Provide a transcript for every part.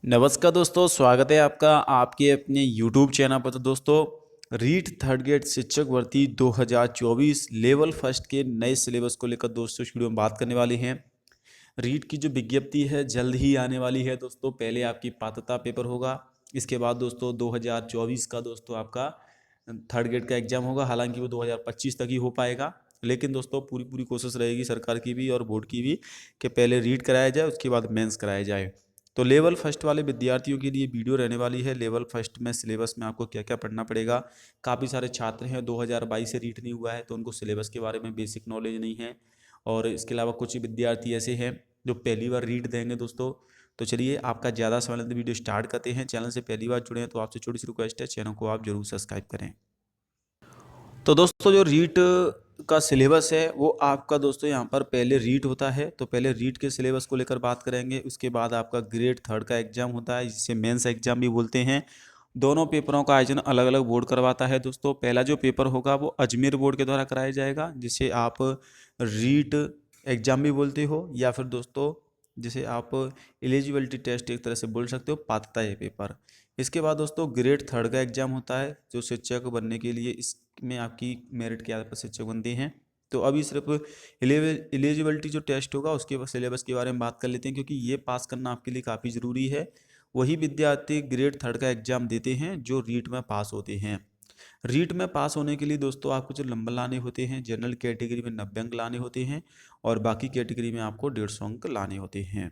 नमस्कार दोस्तों, स्वागत है आपका आपके अपने YouTube चैनल पर। तो दोस्तों, रीट थर्ड ग्रेड शिक्षक भर्ती 2024 लेवल फर्स्ट के नए सिलेबस को लेकर दोस्तों इस वीडियो में बात करने वाले हैं। रीट की जो विज्ञप्ति है जल्द ही आने वाली है दोस्तों। पहले आपकी पात्रता पेपर होगा, इसके बाद दोस्तों 2024 का दोस्तों आपका थर्ड ग्रेड का एग्जाम होगा। हालांकि वो 2025 तक ही हो पाएगा, लेकिन दोस्तों पूरी पूरी कोशिश रहेगी सरकार की भी और बोर्ड की भी कि पहले रीट कराया जाए, उसके बाद मेंस कराया जाए। तो लेवल फर्स्ट वाले विद्यार्थियों के लिए वीडियो रहने वाली है। लेवल फर्स्ट में सिलेबस में आपको क्या क्या पढ़ना पड़ेगा। काफ़ी सारे छात्र हैं 2022 से रीट नहीं हुआ है, तो उनको सिलेबस के बारे में बेसिक नॉलेज नहीं है। और इसके अलावा कुछ विद्यार्थी ऐसे हैं जो पहली बार रीट देंगे दोस्तों। तो चलिए, आपका ज़्यादा समय लेते वीडियो स्टार्ट करते हैं। चैनल से पहली बार जुड़े हैं तो आपसे छोटी सी रिक्वेस्ट है, चैनल को आप जरूर सब्सक्राइब करें। तो दोस्तों, जो रीट का सिलेबस है वो आपका दोस्तों यहाँ पर पहले रीट होता है। तो पहले रीट के सिलेबस को लेकर बात करेंगे। उसके बाद आपका ग्रेड थर्ड का एग्जाम होता है, जिसे मेंस एग्जाम भी बोलते हैं। दोनों पेपरों का आयोजन अलग अलग बोर्ड करवाता है दोस्तों। पहला जो पेपर होगा वो अजमेर बोर्ड के द्वारा कराया जाएगा, जिसे आप रीट एग्जाम भी बोलते हो, या फिर दोस्तों जिसे आप एलिजिबिलिटी टेस्ट एक तरह से बोल सकते हो, पात्रता है पेपर। इसके बाद दोस्तों ग्रेड थर्ड का एग्जाम होता है, जो शिक्षक बनने के लिए इसमें आपकी मेरिट के आधार पर शिक्षक बनते हैं। तो अभी सिर्फ एलिजिबिलिटी जो टेस्ट होगा उसके सिलेबस के बारे में बात कर लेते हैं, क्योंकि ये पास करना आपके लिए काफ़ी ज़रूरी है। वही विद्यार्थी ग्रेड थर्ड का एग्जाम देते हैं जो रीट में पास होते हैं। रीट में पास होने के लिए दोस्तों आपको जो नंबर लाने होते हैं, जनरल कैटेगरी में 90 अंक लाने होते हैं और बाकी कैटेगरी में आपको 150 अंक लाने होते हैं।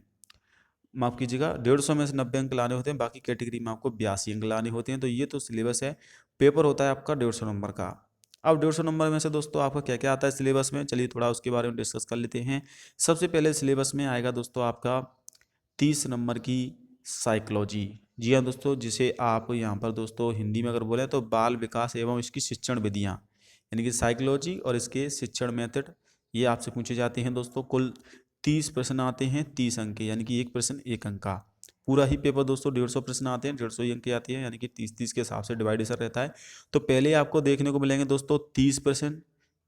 माफ़ कीजिएगा, 150 में से 90 अंक लाने होते हैं, बाकी कैटेगरी में आपको 82 अंक लाने होते हैं। तो ये तो सिलेबस है। पेपर होता है आपका 150 नंबर का। अब 150 नंबर में से दोस्तों आपका क्या क्या आता है सिलेबस में, चलिए थोड़ा उसके बारे में डिस्कस कर लेते हैं। सबसे पहले सिलेबस में आएगा दोस्तों आपका 30 नंबर की साइकोलॉजी। जी हाँ दोस्तों, जिसे आप यहाँ पर दोस्तों हिंदी में अगर बोलें तो बाल विकास एवं इसकी शिक्षण विधियाँ, यानी कि साइकोलॉजी और इसके शिक्षण मेथड, ये आपसे पूछे जाते हैं दोस्तों। कुल 30 प्रश्न आते हैं, 30 अंक के, यानी कि एक प्रश्न एक अंक का। पूरा ही पेपर दोस्तों 150 प्रश्न आते हैं, 150 ही अंक की आती है, यानी कि 30-30 के हिसाब से डिवाइडेशन रहता है। तो पहले आपको देखने को मिलेंगे दोस्तों 30 प्रश्न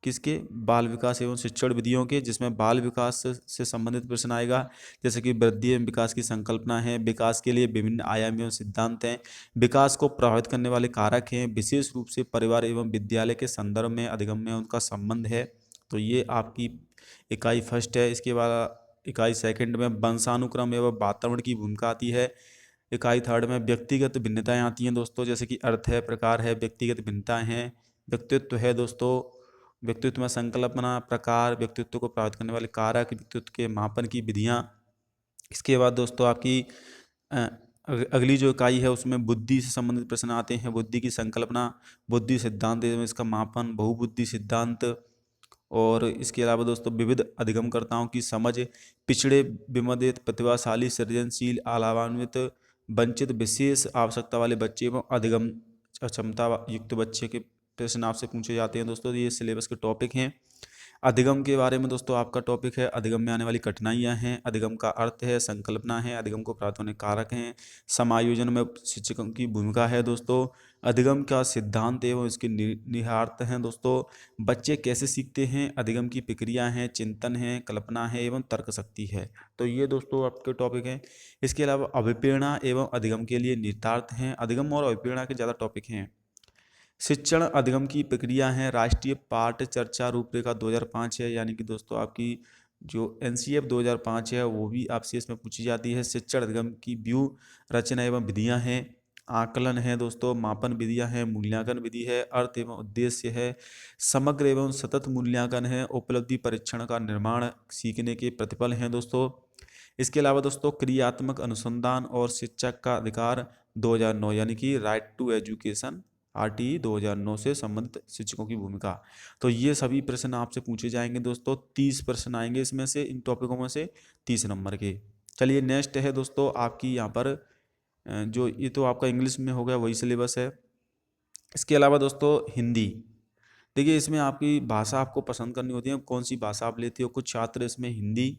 किसके, बाल विकास एवं शिक्षण विधियों के, जिसमें बाल विकास से संबंधित प्रश्न आएगा। जैसे कि वृद्धि एवं विकास की संकल्पना है, विकास के लिए विभिन्न आयाम एवं सिद्धांत हैं, विकास को प्रभावित करने वाले कारक हैं, विशेष रूप से परिवार एवं विद्यालय के संदर्भ में अधिगम में उनका संबंध है। तो ये आपकी इकाई फर्स्ट है। इसके बाद इकाई सेकंड में वंशानुक्रम एवं वातावरण की भूमिका आती है। इकाई थर्ड में व्यक्तिगत भिन्नताएं आती हैं दोस्तों, जैसे कि अर्थ है, प्रकार है, व्यक्तिगत भिन्नताएं हैं। व्यक्तित्व है दोस्तों, व्यक्तित्व में संकल्पना, प्रकार, व्यक्तित्व को प्रभावित करने वाले कारक, व्यक्तित्व के मापन की विधियाँ। इसके बाद दोस्तों आपकी अ, अगली जो इकाई है उसमें बुद्धि से संबंधित प्रश्न आते हैं। बुद्धि की संकल्पना, बुद्धि सिद्धांत एवं इसका मापन, बहुबुद्धि सिद्धांत। और इसके अलावा दोस्तों विविध अधिगमकर्ताओं की समझ, पिछड़े, विमर्दित, प्रतिभाशाली, सृजनशील, अलावान्वित, वंचित, विशेष आवश्यकता वाले बच्चे एवं अधिगम क्षमता युक्त बच्चे के प्रश्न आपसे पूछे जाते हैं दोस्तों। ये सिलेबस के टॉपिक हैं। अधिगम के बारे में दोस्तों आपका टॉपिक है, अधिगम में आने वाली कठिनाइयाँ हैं, अधिगम का अर्थ है, संकल्पना है, अधिगम को प्राप्त होने कारक हैं, समायोजन में शिक्षकों की भूमिका है दोस्तों, अधिगम का सिद्धांत एवं इसके निहितार्थ हैं दोस्तों, बच्चे कैसे सीखते हैं, अधिगम की प्रक्रिया हैं, चिंतन है, कल्पना है एवं तर्क शक्ति है। तो ये दोस्तों आपके टॉपिक हैं। इसके अलावा अभिप्रेरणा एवं अधिगम के लिए निहितार्थ हैं। अधिगम और अभिप्रेरणा के ज़्यादा टॉपिक हैं। शिक्षण अधिगम की प्रक्रिया है, राष्ट्रीय पाठ चर्चा रूपरेखा 2005 है, यानी कि दोस्तों आपकी जो एनसीएफ 2005 है वो भी आपसे इसमें पूछी जाती है। शिक्षण अधिगम की व्यू रचना एवं विधियां हैं, आकलन है दोस्तों, मापन विधियां हैं, मूल्यांकन विधि है, अर्थ एवं उद्देश्य है, समग्र एवं सतत मूल्यांकन है, उपलब्धि परीक्षण का निर्माण, सीखने के प्रतिफल हैं दोस्तों। इसके अलावा दोस्तों क्रियात्मक अनुसंधान और शिक्षक का अधिकार 2009, यानी कि राइट टू एजुकेशन, आरटीई 2009 से संबंधित शिक्षकों की भूमिका। तो ये सभी प्रश्न आपसे पूछे जाएंगे दोस्तों। 30 प्रश्न आएंगे इसमें से, इन टॉपिकों में से 30 नंबर के। चलिए नेक्स्ट है दोस्तों आपकी यहाँ पर जो ये तो आपका इंग्लिश में हो गया, वही सिलेबस है। इसके अलावा दोस्तों हिंदी, देखिए इसमें आपकी भाषा आपको पसंद करनी होती है, कौन सी भाषा आप लेते हो। कुछ छात्र इसमें हिंदी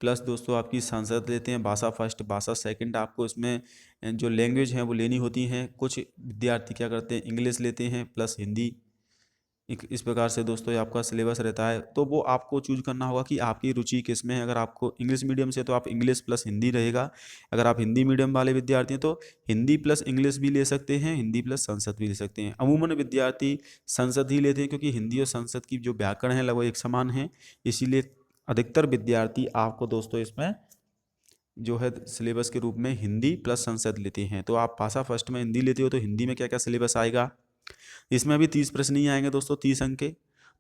प्लस दोस्तों आपकी संस्कृत लेते हैं, भाषा फर्स्ट भाषा सेकंड, आपको इसमें जो लैंग्वेज हैं वो लेनी होती हैं। कुछ विद्यार्थी क्या करते हैं, इंग्लिश लेते हैं प्लस हिंदी। इस प्रकार से दोस्तों ये आपका सिलेबस रहता है। तो वो आपको चूज करना होगा कि आपकी रुचि किस में है। अगर आपको इंग्लिश मीडियम से तो आप इंग्लिश प्लस हिंदी रहेगा। अगर आप हिंदी मीडियम वाले विद्यार्थी हैं तो हिंदी प्लस इंग्लिश भी ले सकते हैं, हिंदी प्लस संस्कृत भी ले सकते हैं। अमूमन विद्यार्थी संस्कृत ही लेते हैं क्योंकि हिंदी और संस्कृत की जो व्याकरण है लगभग एक समान है। इसीलिए अधिकतर विद्यार्थी आपको दोस्तों इसमें जो है सिलेबस के रूप में हिंदी प्लस संस्कृत लेते हैं। तो आप भाषा फर्स्ट में हिंदी लेते हो तो हिंदी में क्या क्या सिलेबस आएगा। इसमें अभी 30 प्रश्न ही आएंगे दोस्तों, 30 अंक के।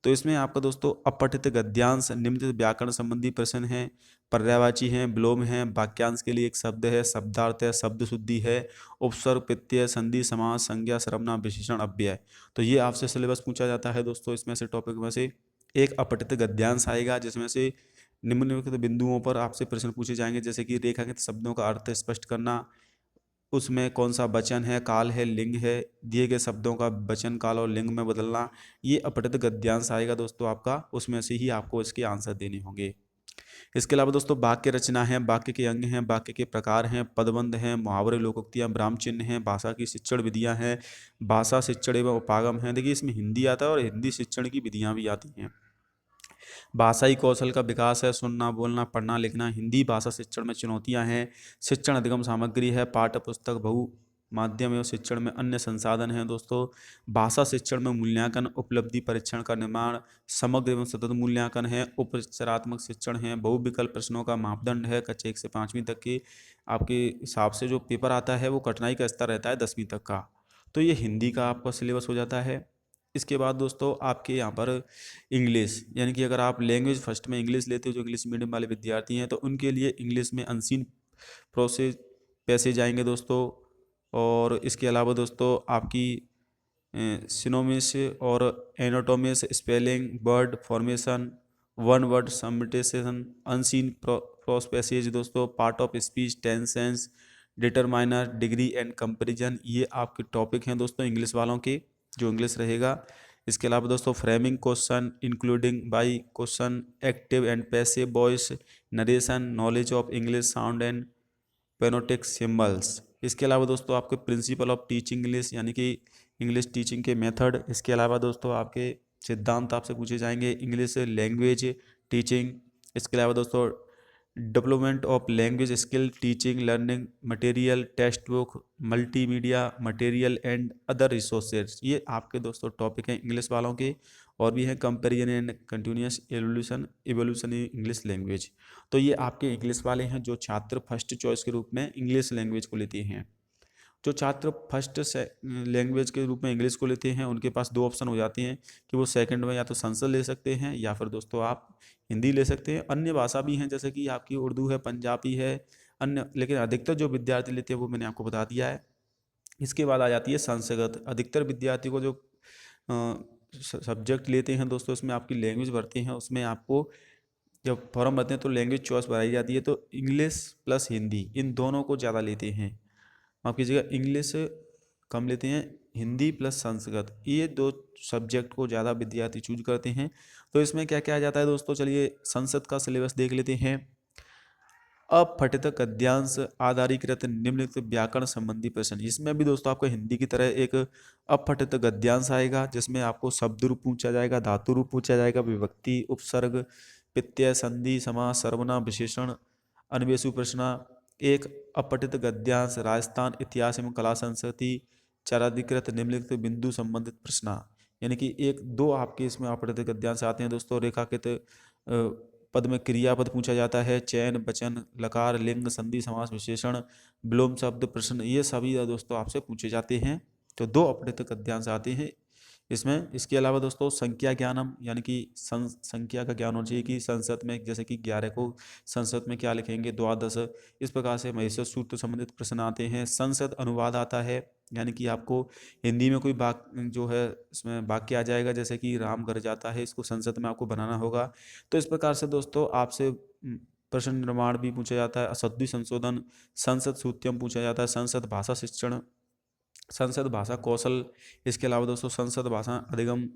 तो इसमें आपका दोस्तों अपठित गद्यांश, निम्नलिखित व्याकरण संबंधी प्रश्न हैं, पर्यायवाची हैं, विलोम हैं, वाक्यांश के लिए एक शब्द है, शब्दार्थ है, शब्द शुद्धि है, उपसर्ग, प्रत्यय, संधि, समास, संज्ञा, सर्वनाम, विशेषण, अव्यय। तो ये आपसे सिलेबस पूछा जाता है दोस्तों। इसमें से टॉपिक में से एक अपठित गद्यांश आएगा जिसमें से निम्नलिखित बिंदुओं पर आपसे प्रश्न पूछे जाएंगे, जैसे कि रेखांकित शब्दों का अर्थ स्पष्ट करना, उसमें कौन सा वचन है, काल है, लिंग है, दिए गए शब्दों का वचन, काल और लिंग में बदलना। ये अपठित गद्यांश आएगा दोस्तों आपका, उसमें से ही आपको इसके आंसर देने होंगे। इसके अलावा दोस्तों वाक्य रचना है, वाक्य के अंग हैं, वाक्य के प्रकार हैं, पदबंध हैं, मुहावरे, लोकोक्तियां, ब्राह्म चिन्ह हैं, भाषा की शिक्षण विधियां हैं, भाषा शिक्षण एवं उपागम है। देखिए इसमें हिंदी आता है और हिंदी शिक्षण की विधियां भी आती हैं। भाषाई कौशल का विकास है, सुनना, बोलना, पढ़ना, लिखना। हिंदी भाषा शिक्षण में चुनौतियां हैं, शिक्षण अधिगम सामग्री है, पाठ्य पुस्तक, बहु माध्यम एवं शिक्षण में अन्य संसाधन हैं दोस्तों। भाषा शिक्षण में मूल्यांकन, उपलब्धि परीक्षण का निर्माण, समग्र एवं सतत मूल्यांकन है, उपचारात्मक शिक्षण है, बहुविकल्प प्रश्नों का मापदंड है। कक्षा 1 से 5वीं तक के आपके हिसाब से जो पेपर आता है वो कठिनाई का स्तर रहता है 10वीं तक का। तो ये हिंदी का आपका सिलेबस हो जाता है। इसके बाद दोस्तों आपके यहाँ पर इंग्लिश, यानी कि अगर आप लैंग्वेज फर्स्ट में इंग्लिश लेते हो, जो इंग्लिश मीडियम वाले विद्यार्थी हैं, तो उनके लिए इंग्लिश में अनसीन प्रोसेस पैसेज आएंगे दोस्तों। और इसके अलावा दोस्तों आपकी सिनोमिस और antonyms, spelling, word formation, one word substitution, unseen prose passage दोस्तों, part of speech, tenses, determiner, degree and comparison. ये आपके टॉपिक हैं दोस्तों इंग्लिश वालों के, जो इंग्लिश रहेगा। इसके अलावा दोस्तों framing question, including by question, active and passive voice, narration, knowledge of English sound and phonetic symbols. इसके अलावा दोस्तों आपके प्रिंसिपल ऑफ टीचिंग इंग्लिश, यानी कि इंग्लिश टीचिंग के मेथड। इसके अलावा दोस्तों आपके सिद्धांत आपसे पूछे जाएंगे, इंग्लिश लैंग्वेज टीचिंग। इसके अलावा दोस्तों development of language skill, teaching, learning material, text book, multimedia material and other resources. ये आपके दोस्तों टॉपिक हैं इंग्लिश वालों के। और भी हैं comparison and continuous evolution in English language. तो ये आपके इंग्लिश वाले हैं जो छात्र फर्स्ट चॉइस के रूप में इंग्लिश लैंग्वेज को लेते हैं। जो छात्र फर्स्ट लैंग्वेज के रूप में इंग्लिश को लेते हैं उनके पास दो ऑप्शन हो जाते हैं कि वो सेकंड में या तो संस्कृत ले सकते हैं या फिर दोस्तों आप हिंदी ले सकते हैं। अन्य भाषा भी हैं जैसे कि आपकी उर्दू है, पंजाबी है, अन्य, लेकिन अधिकतर जो विद्यार्थी लेते हैं वो मैंने आपको बता दिया है। इसके बाद आ जाती है संस्कृत। अधिकतर विद्यार्थी को जो सब्जेक्ट लेते हैं दोस्तों, इसमें आपकी लैंग्वेज भरते हैं, उसमें आपको जब फॉर्म भरते हैं तो लैंग्वेज चॉइस भराई जाती है। तो इंग्लिश प्लस हिंदी इन दोनों को ज़्यादा लेते हैं। माफ कीजिएगा, इंग्लिश कम लेते हैं, हिंदी प्लस संस्कृत ये दो सब्जेक्ट को ज़्यादा विद्यार्थी चूज करते हैं। तो इसमें क्या क्या आ जाता है दोस्तों, चलिए संस्कृत का सिलेबस देख लेते हैं। अपठित गद्यांश आधारीकृत निम्नलिखित व्याकरण संबंधी प्रश्न। इसमें भी दोस्तों आपको हिंदी की तरह एक अपठित गद्यांश आएगा जिसमें आपको शब्द रूप पूछा जाएगा, धातु रूप पूछा जाएगा, विभक्ति, उपसर्ग, प्रत्यय, संधि, समास, सर्वनाम, विशेषण, अन्वेषु प्रश्न। एक अपठित गद्यांश राजस्थान इतिहास एवं कला संस्कृति चाराधिकृत निम्नलिखित बिंदु संबंधित प्रश्न। यानी कि एक दो आपके इसमें अपठित गद्यांश आते हैं दोस्तों। रेखाकृत पद में क्रियापद पूछा जाता है, चयन, वचन, लकार, लिंग, संधि, समास, विशेषण, विलोम शब्द प्रश्न, ये सभी दोस्तों आपसे पूछे जाते हैं। तो दो अपठित गद्यांश आते हैं इसमें। इसके अलावा दोस्तों संख्या ज्ञानम, यानी कि संख्या का ज्ञान होना चाहिए कि संस्कृत में जैसे कि 11 को संस्कृत में क्या लिखेंगे, द्वादश। इस प्रकार से महेश्वर सूत्र संबंधित प्रश्न आते हैं। संस्कृत अनुवाद आता है, यानी कि आपको हिंदी में कोई वाक्य जो है इसमें वाक्य आ जाएगा, जैसे कि राम घर जाता है, इसको संस्कृत में आपको बनाना होगा। तो इस प्रकार से दोस्तों आपसे प्रश्न निर्माण भी पूछा जाता है, अशुद्धि संशोधन, संस्कृत सूत्यम पूछा जाता है, संस्कृत भाषा शिक्षण, संस्कृत भाषा कौशल। इसके अलावा दोस्तों संस्कृत भाषा अधिगम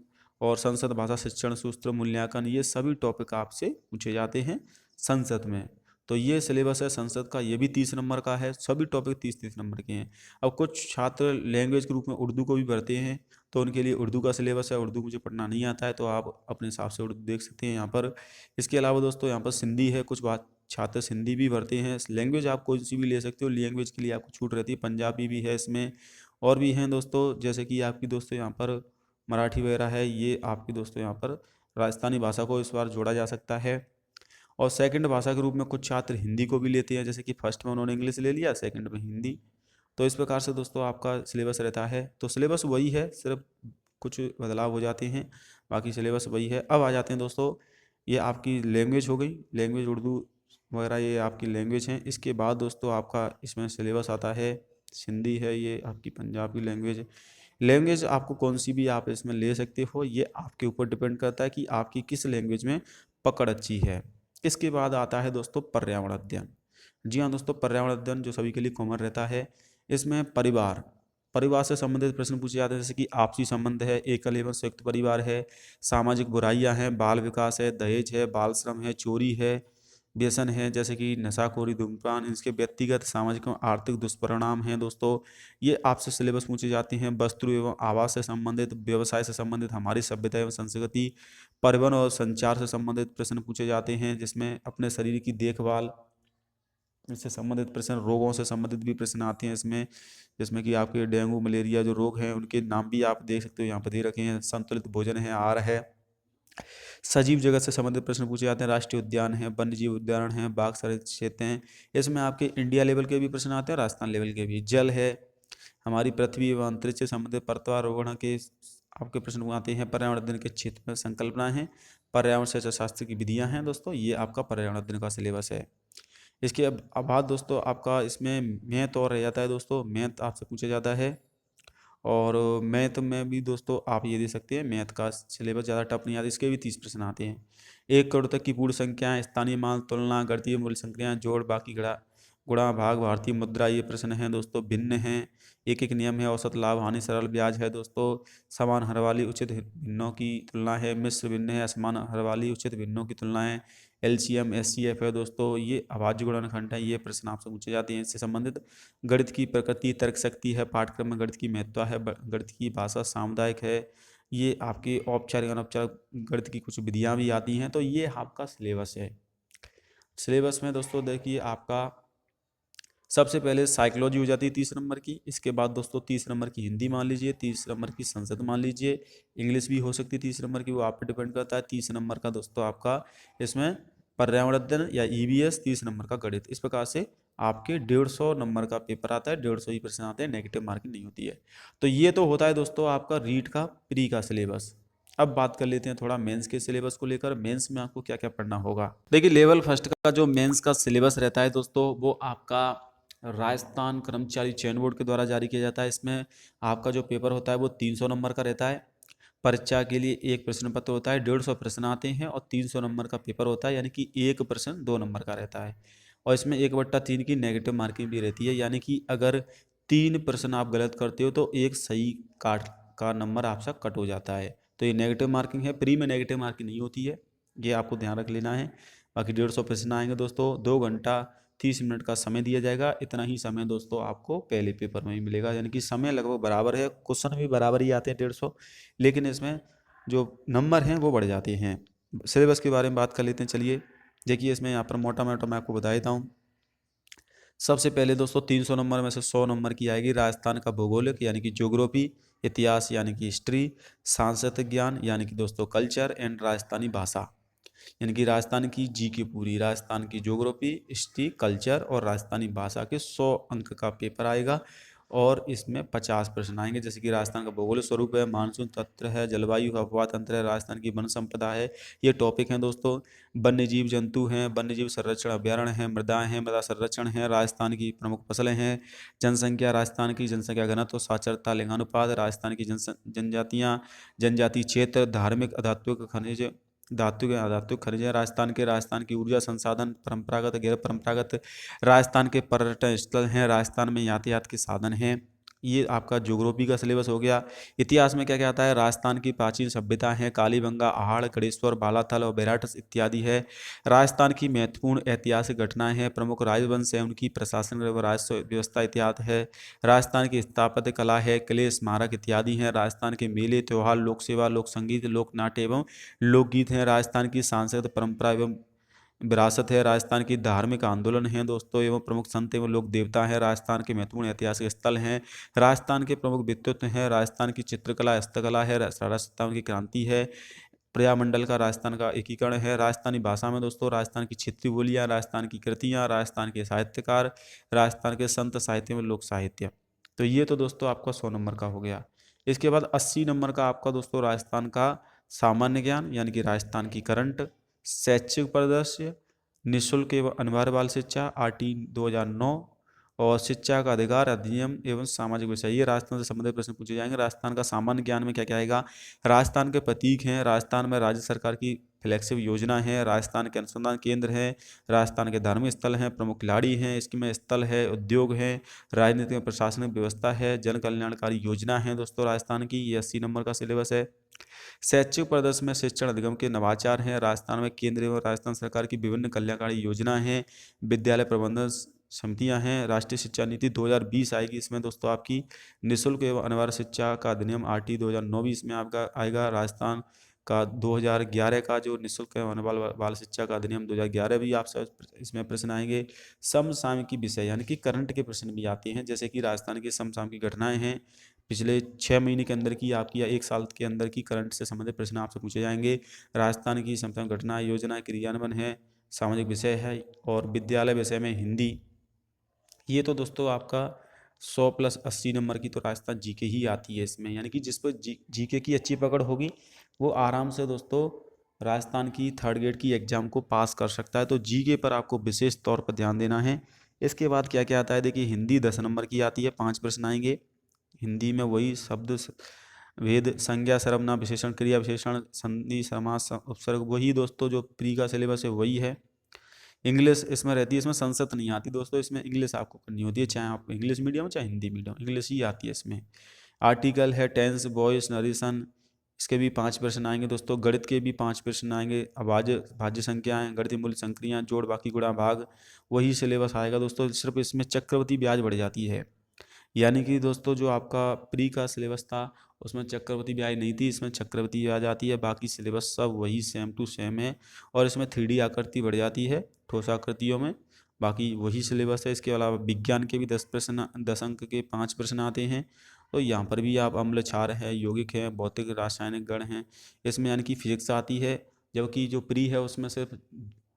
और संस्कृत भाषा शिक्षण सूत्र मूल्यांकन, ये सभी टॉपिक आपसे पूछे जाते हैं संस्कृत में। तो ये सिलेबस है संसद का, ये भी 30 नंबर का है। सभी टॉपिक 30-30 नंबर के हैं। अब कुछ छात्र लैंग्वेज के रूप में उर्दू को भी पढ़ते हैं, तो उनके लिए उर्दू का सिलेबस है। उर्दू मुझे पढ़ना नहीं आता है, तो आप अपने हिसाब से उर्दू देख सकते हैं यहाँ पर। इसके अलावा दोस्तों यहाँ पर सिंधी है, कुछ बात छात्र सिंधी भी पढ़ते हैं। लैंग्वेज आप कोई सी भी ले सकते हो, लैंग्वेज के लिए आपको छूट रहती है। पंजाबी भी है इसमें, और भी हैं दोस्तों, जैसे कि आपकी दोस्तों यहाँ पर मराठी वगैरह है। ये आपकी दोस्तों यहाँ पर राजस्थानी भाषा को इस बार जोड़ा जा सकता है। और सेकंड भाषा के रूप में कुछ छात्र हिंदी को भी लेते हैं, जैसे कि फर्स्ट में उन्होंने इंग्लिश ले लिया, सेकंड में हिंदी। तो इस प्रकार से दोस्तों आपका सिलेबस रहता है। तो सिलेबस वही है, सिर्फ कुछ बदलाव हो जाते हैं, बाकी सिलेबस वही है। अब आ जाते हैं दोस्तों, ये आपकी लैंग्वेज हो गई, लैंग्वेज उर्दू वगैरह ये आपकी लैंग्वेज हैं। इसके बाद दोस्तों आपका इसमें सिलेबस आता है, सिंधी है, ये आपकी पंजाबी लैंग्वेज है। लैंग्वेज आपको कौन सी भी आप इसमें ले सकते हो, ये आपके ऊपर डिपेंड करता है कि आपकी किस लैंग्वेज में पकड़ अच्छी है। इसके बाद आता है दोस्तों पर्यावरण अध्ययन। जी हाँ दोस्तों, पर्यावरण अध्ययन जो सभी के लिए कॉमन रहता है। इसमें परिवार परिवार से संबंधित प्रश्न पूछे जाते हैं, जैसे कि आपसी संबंध है, एकल एवं संयुक्त परिवार है, सामाजिक बुराइयां हैं, बाल विकास है, दहेज है, बाल श्रम है, चोरी है, व्यसन है जैसे कि नशाखोरी, धूम्रपान, इसके व्यक्तिगत सामाजिक एवं आर्थिक दुष्परिणाम हैं दोस्तों। ये आपसे सिलेबस पूछे जाते हैं। वस्त्र एवं आवास से संबंधित, व्यवसाय से संबंधित, हमारी सभ्यता एवं संस्कृति, परिवहन और संचार से संबंधित प्रश्न पूछे जाते हैं, जिसमें अपने शरीर की देखभाल इससे संबंधित प्रश्न, रोगों से संबंधित भी प्रश्न आते हैं इसमें, जिसमें कि आपके डेंगू मलेरिया जो रोग हैं उनके नाम भी आप देख सकते हो, यहाँ पर दे रखे हैं। संतुलित भोजन है, आहार है। सजीव जगत से संबंधित प्रश्न पूछे जाते हैं। राष्ट्रीय उद्यान है, वन्य जीव उद्यान है, बाघ संरक्षित क्षेत्र हैं। इसमें आपके इंडिया लेवल के भी प्रश्न आते हैं, राजस्थान लेवल के भी। जल है, हमारी पृथ्वी एवं अंतरिक्ष से संबंधित पर्वतारोहण के आपके प्रश्न आते हैं। पर्यावरण अध्ययन के क्षेत्र में संकल्पना है, पर्यावरण से शास्त्र की विधियां हैं दोस्तों। ये आपका पर्यावरण अध्ययन का सिलेबस है। इसके अब बाद दोस्तों आपका इसमें मैथ और रह जाता है दोस्तों। मैथ आपसे पूछा जाता है, और मैथ में भी दोस्तों आप ये दे सकते हैं, मैथ का सिलेबस ज़्यादा टफ नहीं आता, इसके भी 30 प्रश्न आते हैं। 1 करोड़ तक की पूर्ण संख्याएं, स्थानीय मान, तुलना, गणितीय मूल्य संख्याएं, जोड़, बाकी गणा, गुणा, भाग, भारतीय मुद्रा, ये प्रश्न हैं दोस्तों। भिन्न हैं, एक एक नियम है। औसत लाभ, हानि, सरल ब्याज है दोस्तों। समान हर वाली उचित भिन्नों की तुलना है। मिश्र भिन्न है, असमान हर वाली उचित भिन्नों की तुलना है। एलसीएम, एचसीएफ है दोस्तों। ये अभाज्य गुणनखंड है, ये प्रश्न आपसे पूछे जाते हैं इससे संबंधित। गणित की प्रकृति, तर्क शक्ति है, पाठ्यक्रम में गणित की महत्ता है, गणित की भाषा सामुदायिक है। ये आपके औपचारिक अनौपचारिक गणित की कुछ विधियां भी आती हैं। तो ये आपका सिलेबस है। सिलेबस में दोस्तों देखिए आपका सबसे पहले साइकोलॉजी हो जाती है 30 नंबर की। इसके बाद दोस्तों 30 नंबर की हिंदी मान लीजिए, 30 नंबर की संस्कृत मान लीजिए, इंग्लिश भी हो सकती है 30 नंबर की, वो आप पे डिपेंड करता है। 30 नंबर का दोस्तों आपका इसमें पर्यावरण अध्ययन या ईवीएस, 30 नंबर का गणित। इस प्रकार से आपके 150 नंबर का पेपर आता है, 150 ही प्रश्न आते हैं, नेगेटिव मार्किंग नहीं होती है। तो ये तो होता है दोस्तों आपका रीट का प्री का सिलेबस। अब बात कर लेते हैं थोड़ा मेंस के सिलेबस को लेकर। मेंस में आपको क्या क्या पढ़ना होगा। देखिए लेवल फर्स्ट का जो मेंस का सिलेबस रहता है दोस्तों, वो आपका राजस्थान कर्मचारी चयन बोर्ड के द्वारा जारी किया जाता है। इसमें आपका जो पेपर होता है वो 300 नंबर का रहता है। परीक्षा के लिए एक प्रश्न पत्र होता है, 150 प्रश्न आते हैं, और 300 नंबर का पेपर होता है, यानी कि एक प्रश्न 2 नंबर का रहता है। और इसमें 1/3 की नेगेटिव मार्किंग भी रहती है, यानी कि अगर 3 प्रश्न आप गलत करते हो तो एक सही काट का नंबर आपसे कट हो जाता है। तो ये नेगेटिव मार्किंग है। प्री में नेगेटिव मार्किंग नहीं होती है, ये आपको ध्यान रख लेना है। बाकी 150 प्रश्न आएंगे दोस्तों। 2 घंटा 30 मिनट का समय दिया जाएगा। इतना ही समय दोस्तों आपको पहले पेपर में ही मिलेगा, यानी कि समय लगभग बराबर है। क्वेश्चन भी बराबर ही आते हैं 150, लेकिन इसमें जो नंबर हैं वो बढ़ जाते हैं। सिलेबस के बारे में बात कर लेते हैं, चलिए देखिए। इसमें यहाँ पर मोटा मोटा मैं आपको बता देता हूँ। सबसे पहले दोस्तों 300 नंबर में से 100 नंबर की आएगी राजस्थान का भूगोलिक यानी कि ज्योग्राफी, इतिहास यानी कि हिस्ट्री, सांस्कृतिक ज्ञान यानी कि दोस्तों कल्चर, एंड राजस्थानी भाषा यानी कि राजस्थान की जी की पूरी, राजस्थान की ज्योग्राफी, हिस्ट्री, कल्चर और राजस्थानी भाषा के 100 अंक का पेपर आएगा। और इसमें 50 प्रश्न आएंगे, जैसे कि राजस्थान का भौगोलिक स्वरूप है, मानसून तंत्र है, जलवायु का अपवाह तंत्र है, राजस्थान की वन संपदा है, ये टॉपिक हैं दोस्तों। वन्य जीव जंतु हैं, वन्य जीव संरक्षण अभ्यारण्य है, मृदाएं हैं, मृदा संरक्षण है, राजस्थान की प्रमुख फसलें हैं, जनसंख्या, राजस्थान की जनसंख्या घनत्व, साक्षरता, लिंगानुपात, राजस्थान की जनजातियाँ, जनजाति क्षेत्र, धार्मिक अधात्विक खनिज, धात्विक खनिज है राजस्थान की ऊर्जा संसाधन, परंपरागत गैर परंपरागत, राजस्थान के पर्यटन स्थल हैं, राजस्थान में यातायात के साधन हैं, ये आपका ज्योग्राफी का सिलेबस हो गया। इतिहास में क्या क्या आता है, राजस्थान की प्राचीन सभ्यता है, कालीबंगा, आहड़, गणेश्वर, बालाथल और बेराटस इत्यादि है। राजस्थान की महत्वपूर्ण ऐतिहासिक घटनाएं हैं, प्रमुख राजवंश है, उनकी प्रशासन व राजस्व व्यवस्था इत्यादि है। राजस्थान की स्थापत्य कला है, किले, स्मारक इत्यादि हैं। राजस्थान के मेले, त्योहार, लोक सेवा, लोक संगीत, लोक नाट्य एवं लोकगीत हैं। राजस्थान की सांस्कृतिक परंपरा एवं विरासत है। राजस्थान की धार्मिक आंदोलन हैं दोस्तों एवं प्रमुख संत एवं लोक देवता हैं। राजस्थान के महत्वपूर्ण ऐतिहासिक स्थल हैं। राजस्थान के प्रमुख व्यक्तित्व हैं। राजस्थान की चित्रकला, हस्तकला है। राजस्थान की क्रांति है। पर्यामंडल का राजस्थान का एकीकरण है। राजस्थानी भाषा में दोस्तों राजस्थान की क्षेत्रीय बोलियाँ, राजस्थान की कृतियाँ, राजस्थान के साहित्यकार, राजस्थान के संत साहित्य में लोक साहित्य। तो ये तो दोस्तों आपका 100 नंबर का हो गया। इसके बाद 80 नंबर का आपका दोस्तों राजस्थान का सामान्य ज्ञान यानी कि राजस्थान की करंट, शैक्षिक परिदृश्य, निःशुल्क एवं अनिवार्य बाल शिक्षा आरटी 2009 और शिक्षा का अधिकार अधिनियम एवं सामाजिक विषय, ये राजस्थान से संबंधित प्रश्न पूछे जाएंगे। राजस्थान का सामान्य ज्ञान में क्या क्या आएगा, राजस्थान के प्रतीक हैं, राजस्थान में राज्य सरकार की फ्लैगशिप योजना है, राजस्थान के अनुसंधान केंद्र हैं, राजस्थान के धार्मिक स्थल हैं, प्रमुख खिलाड़ी हैं, इसमें स्थल है, उद्योग हैं, राजनीतिक प्रशासनिक व्यवस्था है, जन कल्याणकारी योजना है दोस्तों राजस्थान की। ये 80 नंबर का सिलेबस है। शैक्षिक प्रदर्शन में शिक्षण अधिगम के नवाचार हैं। राजस्थान में केंद्र एवं राजस्थान सरकार की विभिन्न कल्याणकारी योजनाएं हैं। विद्यालय प्रबंधन समितियां हैं। राष्ट्रीय शिक्षा नीति 2020 आएगी, इसमें दोस्तों आपकी निःशुल्क एवं अनिवार्य शिक्षा का अधिनियम आरटी 2009 भी इसमें आपका आएगा। राजस्थान का 2011 का जो निःशुल्क एवं अनिवार्य बाल शिक्षा का अधिनियम 2011 भी आपसे इसमें प्रश्न आएंगे। समसामयिकी विषय यानी कि करंट के प्रश्न भी आते हैं, जैसे कि राजस्थान की समसामयिक घटनाएं हैं, पिछले 6 महीने के अंदर की आपकी या 1 साल के अंदर की करंट से संबंधित प्रश्न आपसे पूछे जाएंगे। राजस्थान की समसामयिक घटना, योजना, क्रियान्वयन है, सामाजिक विषय है और विद्यालय विषय में हिंदी। ये तो दोस्तों आपका 100+80 नंबर की तो राजस्थान जीके ही आती है इसमें, यानी कि जिस पर जीके की अच्छी पकड़ होगी वो आराम से दोस्तों राजस्थान की थर्ड ग्रेड की एग्जाम को पास कर सकता है। तो जीके पर आपको विशेष तौर पर ध्यान देना है। इसके बाद क्या क्या आता है, देखिए हिंदी 10 नंबर की आती है, 5 प्रश्न आएंगे। हिंदी में वही शब्द भेद, संज्ञा, सर्वनाम, विशेषण, क्रिया विशेषण, संधि, समास, उपसर्ग, वही दोस्तों जो प्री का सिलेबस है वही है। इंग्लिश इसमें रहती है, इसमें संस्कृत नहीं आती दोस्तों, इसमें इंग्लिश आपको करनी होती है, चाहे आप इंग्लिश मीडियम हो चाहे हिंदी मीडियम, इंग्लिश ही आती है इसमें। आर्टिकल है, टेंस, वॉइस, नरेशन, इसके भी 5 प्रश्न आएंगे दोस्तों। गणित के भी 5 प्रश्न आएंगे। अभाज्य भाज्य संख्याएं, गणितीय मूल्य संक्रियाएं, जोड़, बाकी, गुणा, भाग, वही सिलेबस आएगा दोस्तों। सिर्फ इसमें चक्रवृद्धि ब्याज बढ़ जाती है, यानी कि दोस्तों जो आपका प्री का सिलेबस था उसमें चक्रवृद्धि ब्याज नहीं थी, इसमें चक्रवृद्धि ब्याज आती है। बाकी सिलेबस सब वही सेम टू सेम है और इसमें 3D आकृति बढ़ जाती है ठोस आकृतियों में, बाकी वही सिलेबस है। इसके अलावा विज्ञान के भी 10 प्रश्न, 10 अंक के 5 प्रश्न आते हैं। तो यहाँ पर भी आप अम्ल क्षार है, यौगिक है, भौतिक रासायनिक गण हैं, इसमें यानी कि फिजिक्स आती है। जबकि जो प्री है उसमें सिर्फ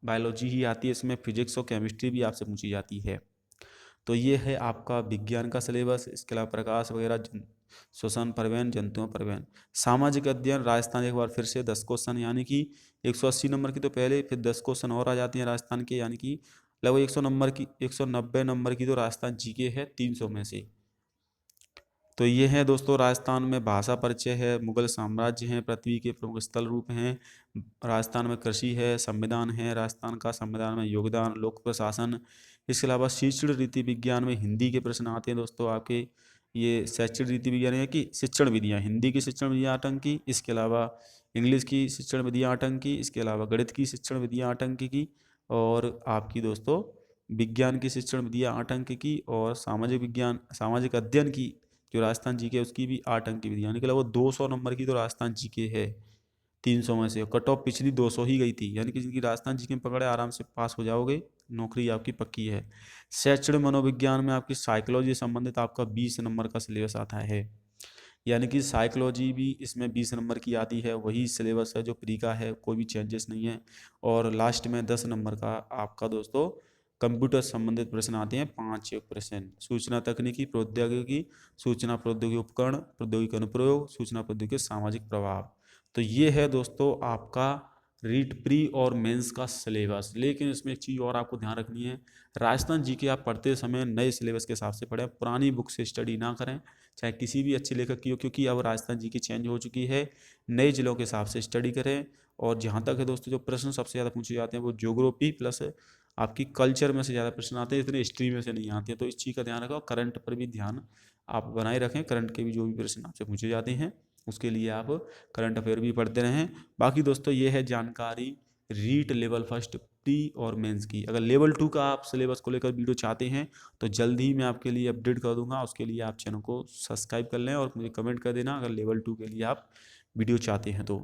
बायोलॉजी ही आती है, इसमें फिजिक्स और केमिस्ट्री भी आपसे पूछी जाती है। तो ये है आपका विज्ञान का सिलेबस। इसके अलावा प्रकाश वगैरह, श्वसन परिवहन, जंतुओं परिवहन, सामाजिक अध्ययन, राजस्थान एक बार फिर से 10 क्वेश्चन, यानी कि 180 नंबर की तो पहले, फिर 10 क्वेश्चन और आ जाते हैं राजस्थान के, यानी कि लगभग 190 नंबर की तो राजस्थान जीके है 300 में से। तो ये है दोस्तों राजस्थान में भाषा परिचय है, मुगल साम्राज्य है, पृथ्वी के प्रमुख स्थल रूप हैं, राजस्थान में कृषि है, संविधान है, राजस्थान का संविधान में योगदान, लोक प्रशासन। इसके अलावा शिक्षण रीति विज्ञान में हिंदी के प्रश्न आते हैं दोस्तों आपके। ये शैक्षिक रीति विज्ञान है कि शिक्षण विधियाँ, हिंदी की शिक्षण विधियाँ 8 अंक की, इसके अलावा इंग्लिश की शिक्षण विधियाँ 8 अंक की, इसके अलावा गणित की शिक्षण विधियाँ 8 अंक की, और आपकी दोस्तों विज्ञान की शिक्षण विधियाँ 8 अंक की, और सामाजिक विज्ञान, सामाजिक अध्ययन की जो राजस्थान जीके है उसकी भी 8 अंक की विधि, यानी कि लगभग 200 नंबर की तो राजस्थान जीके है 300 में से। कट ऑफ पिछली 200 ही गई थी, यानी कि जिनकी राजस्थान जीके में पकड़े आराम से पास हो जाओगे, नौकरी आपकी पक्की है। शैक्षणिक मनोविज्ञान में आपकी साइकोलॉजी संबंधित आपका 20 नंबर का सिलेबस आता है, यानी कि साइकोलॉजी भी इसमें 20 नंबर की आती है, वही सिलेबस है जो प्री का है, कोई भी चेंजेस नहीं है। और लास्ट में 10 नंबर का आपका दोस्तों कंप्यूटर संबंधित प्रश्न आते हैं, 5 प्रश्न। सूचना तकनीकी प्रौद्योगिकी, सूचना प्रौद्योगिकी उपकरण, प्रौद्योगिकी अनुप्रयोग, सूचना प्रौद्योगिकी सामाजिक प्रभाव। तो ये है दोस्तों आपका रीट प्री और मेंस का सिलेबस। लेकिन इसमें एक चीज़ और आपको ध्यान रखनी है, राजस्थान जीके आप पढ़ते समय नए सिलेबस के हिसाब से पढ़ें, पुरानी बुक से स्टडी ना करें, चाहे किसी भी अच्छे लेखक की हो, क्योंकि अब राजस्थान जीके चेंज हो चुकी है, नए जिलों के हिसाब से स्टडी करें। और जहाँ तक है दोस्तों जो प्रश्न सबसे ज़्यादा पूछे जाते हैं वो ज्योग्राफी प्लस आपकी कल्चर में से ज़्यादा प्रश्न आते हैं, इतने हिस्ट्री में से नहीं आते हैं। तो इस चीज़ का ध्यान रखो, करंट पर भी ध्यान आप बनाए रखें। करंट के भी जो भी प्रश्न आपसे पूछे जाते हैं उसके लिए आप करंट अफेयर भी पढ़ते रहें। बाकी दोस्तों ये है जानकारी रीट लेवल फर्स्ट प्री और मेंस की। अगर लेवल 2 का आप सिलेबस को लेकर वीडियो चाहते हैं तो जल्द ही मैं आपके लिए अपडेट कर दूंगा। उसके लिए आप चैनल को सब्सक्राइब कर लें और मुझे कमेंट कर देना अगर लेवल 2 के लिए आप वीडियो चाहते हैं तो।